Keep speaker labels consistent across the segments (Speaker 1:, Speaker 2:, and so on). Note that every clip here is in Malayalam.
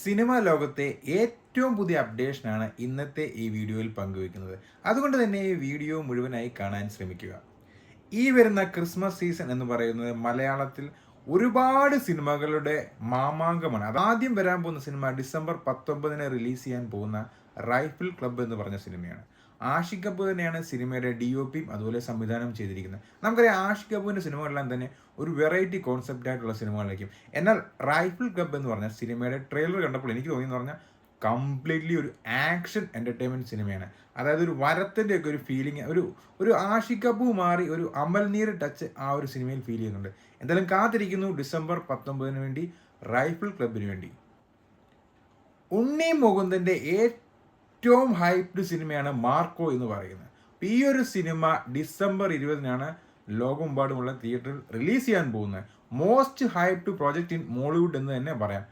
Speaker 1: സിനിമാ ലോകത്തെ ഏറ്റവും പുതിയ അപ്ഡേഷനാണ് ഇന്നത്തെ ഈ വീഡിയോയിൽ പങ്കുവയ്ക്കുന്നത്. അതുകൊണ്ട് തന്നെ ഈ വീഡിയോ മുഴുവനായി കാണാൻ ശ്രമിക്കുക. ഈ വരുന്ന ക്രിസ്മസ് സീസൺ എന്ന് പറയുന്നത് മലയാളത്തിൽ ഒരുപാട് സിനിമകളുടെ മാമാങ്കമാണ്. അതാദ്യം വരാൻ പോകുന്ന സിനിമ ഡിസംബർ 19 റിലീസ് ചെയ്യാൻ പോകുന്ന റൈഫിൾ ക്ലബ്ബ് എന്ന് പറഞ്ഞ സിനിമയാണ്. ആഷിഖ് കപൂർ തന്നെയാണ് സിനിമയുടെ DOPയും അതുപോലെ സംവിധാനം ചെയ്തിരിക്കുന്നത്. നമുക്കറിയാം ആഷിഖ് കപൂറിൻ്റെ സിനിമകളെല്ലാം തന്നെ ഒരു വെറൈറ്റി കോൺസെപ്റ്റ് ആയിട്ടുള്ള സിനിമകളായിരിക്കും. എന്നാൽ റൈഫിൾ ക്ലബ്ബ് എന്ന് പറഞ്ഞ സിനിമയുടെ ട്രെയിലർ കണ്ടപ്പോൾ എനിക്ക് തോന്നിയെന്ന് പറഞ്ഞാൽ കംപ്ലീറ്റ്ലി ഒരു ആക്ഷൻ എൻ്റർടൈൻമെൻറ്റ് സിനിമയാണ്. അതായത് ഒരു വരത്തിൻ്റെ ഒക്കെ ഒരു ഫീലിംഗ്, ഒരു ആഷിഖ് കപൂർ മാറി ഒരു അമൽ നീർ ടച്ച് ആ ഒരു സിനിമയിൽ ഫീൽ ചെയ്യുന്നുണ്ട്. എന്തായാലും കാത്തിരിക്കുന്നു ഡിസംബർ 19 വേണ്ടി റൈഫിൾ ക്ലബ്ബിന് വേണ്ടി. ഉണ്ണി മുകുന്ദൻ്റെ ഏറ്റവും ഹൈപ്ഡ് സിനിമയാണ് മാർക്കോ എന്ന് പറയുന്നത്. ഈ ഒരു സിനിമ ഡിസംബർ 20 ലോകമെമ്പാടുമുള്ള തിയേറ്ററിൽ റിലീസ് ചെയ്യാൻ പോകുന്നത്. Most hyped project in Mollywood എന്ന് തന്നെ പറയാം.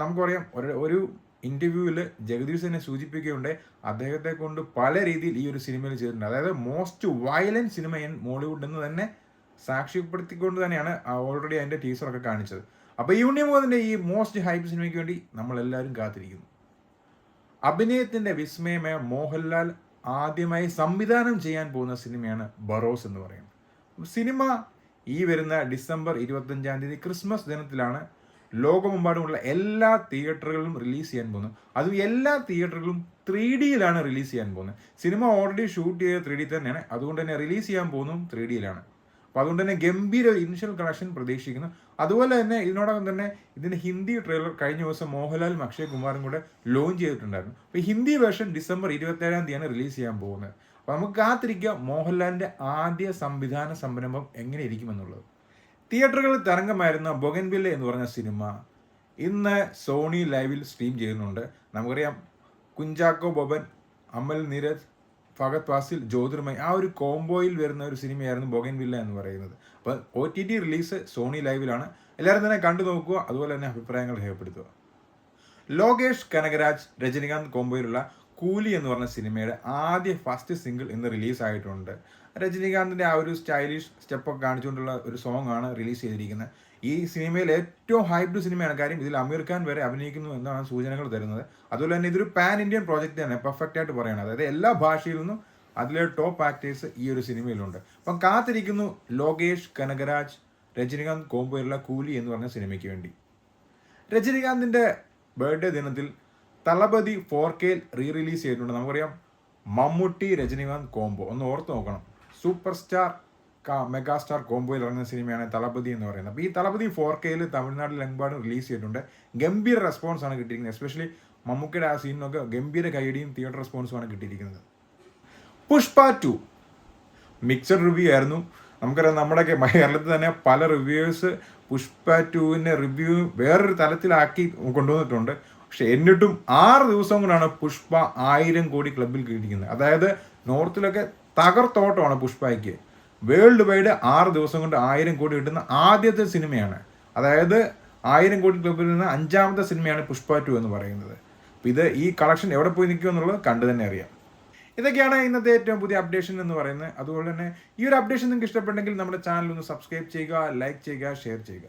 Speaker 1: നമുക്ക് പറയാം, ഒരു ഇൻ്റർവ്യൂവിൽ ജഗദീഷ് തന്നെ സൂചിപ്പിക്കുകയുണ്ട്, അദ്ദേഹത്തെ കൊണ്ട് പല രീതിയിൽ ഈ ഒരു സിനിമയിൽ ചെയ്തിട്ടുണ്ട്. അതായത് most violent cinema in Mollywood എന്ന് തന്നെ സാക്ഷ്യപ്പെടുത്തിക്കൊണ്ട് തന്നെയാണ് ഓൾറെഡി അതിൻ്റെ ടീസറൊക്കെ കാണിച്ചത്. അപ്പോൾ ഈ ഉണ്ണി മുകുന്ദൻ്റെ ഈ മോസ്റ്റ് ഹൈപ്ഡ് സിനിമയ്ക്ക് വേണ്ടി നമ്മളെല്ലാവരും കാത്തിരിക്കുന്നു. അഭിനയത്തിൻ്റെ വിസ്മയമായ മോഹൻലാൽ ആദ്യമായി സംവിധാനം ചെയ്യാൻ പോകുന്ന സിനിമയാണ് ബറോസ് എന്ന് പറയുന്നത്. സിനിമ ഈ വരുന്ന ഡിസംബർ 25 ക്രിസ്മസ് ദിനത്തിലാണ് ലോകമെമ്പാടുമുള്ള എല്ലാ തിയേറ്ററുകളിലും റിലീസ് ചെയ്യാൻ പോകുന്നത്. അതും എല്ലാ തിയേറ്ററുകളും 3Dയിലാണ് റിലീസ് ചെയ്യാൻ പോകുന്നത്. സിനിമ ഓൾറെഡി ഷൂട്ട് ചെയ്ത 3D തന്നെയാണ്, അതുകൊണ്ട് തന്നെ റിലീസ് ചെയ്യാൻ പോകുന്നതും 3Dയിലാണ്. അപ്പോൾ അതുകൊണ്ട് തന്നെ ഗംഭീര ഇനിഷ്യൽ കളക്ഷൻ പ്രതീക്ഷിക്കുന്നു. അതുപോലെ തന്നെ ഇതിനോടകം തന്നെ ഇതിൻ്റെ ഹിന്ദി ട്രെയിലർ കഴിഞ്ഞ ദിവസം മോഹൻലാലും അക്ഷയ് കുമാറും കൂടെ ലോഞ്ച് ചെയ്തിട്ടുണ്ടായിരുന്നു. അപ്പോൾ ഹിന്ദി വേർഷൻ ഡിസംബർ 27 റിലീസ് ചെയ്യാൻ പോകുന്നത്. അപ്പോൾ നമുക്ക് കാത്തിരിക്കുക മോഹൻലാലിൻ്റെ ആദ്യ സംവിധാന സംരംഭം എങ്ങനെ ഇരിക്കുമെന്നുള്ളത്. തിയേറ്ററുകളിൽ തരംഗമായിരുന്ന ബൊഗൻവില്ല എന്ന് പറഞ്ഞ സിനിമ ഇന്ന് സോണി ലൈവിൽ സ്ട്രീം ചെയ്യുന്നുണ്ട്. നമുക്കറിയാം കുഞ്ചാക്കോ ബോബൻ, അമൽ നീരജ്, ഫഹദ് ഫാസിൽ, ജ്യോതിർമയ് ആ ഒരു കോംബോയിൽ വരുന്ന ഒരു സിനിമയായിരുന്നു ബൊഗൻവില്ല എന്ന് പറയുന്നത്. അപ്പോൾ OTT റിലീസ് സോണി ലൈവിലാണ്. എല്ലാവരും തന്നെ കണ്ടു നോക്കുക, അതുപോലെ തന്നെ അഭിപ്രായങ്ങൾ രേഖപ്പെടുത്തുക. ലോകേഷ് കനകരാജ് രജനികാന്ത് കോംബോയിലുള്ള കൂലി എന്ന് പറഞ്ഞ സിനിമയുടെ ആദ്യ ഫസ്റ്റ് സിംഗിൾ ഇന്ന് റിലീസായിട്ടുണ്ട്. രജനികാന്തിൻ്റെ ആ ഒരു സ്റ്റൈലിഷ് സ്റ്റെപ്പൊക്കെ കാണിച്ചുകൊണ്ടുള്ള ഒരു സോങ് ആണ് റിലീസ് ചെയ്തിരിക്കുന്നത്. ഈ സിനിമയിൽ ഏറ്റവും ഹൈപ്ഡ് സിനിമയാണ്. കാര്യം ഇതിൽ അമീർ ഖാൻ വരെ അഭിനയിക്കുന്നു എന്നാണ് സൂചനകൾ തരുന്നത്. അതുപോലെ തന്നെ ഇതൊരു പാൻ ഇന്ത്യൻ പ്രോജക്റ്റ് തന്നെ, പെർഫെക്റ്റ് ആയിട്ട് പറയുകയാണ്. അതായത് എല്ലാ ഭാഷയിൽ നിന്നും അതിലെ ടോപ്പ് ആക്ടേഴ്സ് ഈ ഒരു സിനിമയിലുണ്ട്. അപ്പം കാത്തിരിക്കുന്നു ലോകേഷ് കനകരാജ് രജനികാന്ത് കോംബോയിലുള്ള കൂലി എന്ന് പറഞ്ഞ സിനിമയ്ക്ക് വേണ്ടി. രജനികാന്തിൻ്റെ ബർത്ത്ഡേ ദിനത്തിൽ തളപതി 4K റിലീസ് ചെയ്തിട്ടുണ്ട്. നമുക്കറിയാം മമ്മൂട്ടി രജനികാന്ത് കോംബോ ഒന്ന് ഓർത്ത് നോക്കണം. സൂപ്പർ സ്റ്റാർ മെഗാസ്റ്റാർ കോംബോയിൽ ഇറങ്ങുന്ന സിനിമയാണ് തളപതി എന്ന് പറയുന്നത്. അപ്പോൾ ഈ തളപതി 4K തമിഴ്നാട്ടിലെമ്പാടും റിലീസ് ചെയ്തിട്ടുണ്ട്. ഗംഭീര റെസ്പോൺസാണ് കിട്ടിയിരിക്കുന്നത്. എസ്പെഷ്യലി മമ്മൂക്കയുടെ ആ സീനിനൊക്കെ ഗംഭീര കൈയടിയും തിയേറ്റർ റെസ്പോൺസുമാണ് കിട്ടിയിരിക്കുന്നത്. പുഷ്പ 2 മിക്സഡ് റിവ്യൂ ആയിരുന്നു. നമുക്കറിയാം നമ്മുടെ കേരളത്തിൽ തന്നെ പല റിവ്യൂവേഴ്സ് പുഷ്പ 2 റിവ്യൂ വേറൊരു തലത്തിലാക്കി കൊണ്ടുവന്നിട്ടുണ്ട്. പക്ഷെ എന്നിട്ടും 6 ദിവസം കൊണ്ടാണ് പുഷ്പ 1000 കോടി ക്ലബിൽ കിട്ടിയിരിക്കുന്നത്. അതായത് നോർത്തിലൊക്കെ തകർത്തോട്ടമാണ് പുഷ്പയ്ക്ക്. വേൾഡ് വൈഡ് 6 ദിവസം കൊണ്ട് 1000 കോടി കിട്ടുന്ന ആദ്യത്തെ സിനിമയാണ്. അതായത് 1000 കോടി ക്ലബിൽ നിന്ന് 5ാമത്തെ സിനിമയാണ് പുഷ്പ 2 എന്ന് പറയുന്നത്. അപ്പോൾ ഇത് ഈ കളക്ഷൻ എവിടെ പോയി നിൽക്കും എന്നുള്ളത് കണ്ടു തന്നെ അറിയാം. ഇതൊക്കെയാണ് ഇന്നത്തെ ഏറ്റവും പുതിയ അപ്ഡേഷൻ എന്ന് പറയുന്നത്. അതുപോലെ തന്നെ ഈ ഒരു അപ്ഡേഷൻ നിങ്ങൾക്ക് ഇഷ്ടപ്പെട്ടെങ്കിൽ നമ്മുടെ ചാനൽ ഒന്ന് സബ്സ്ക്രൈബ് ചെയ്യുക, ലൈക്ക് ചെയ്യുക, ഷെയർ ചെയ്യുക.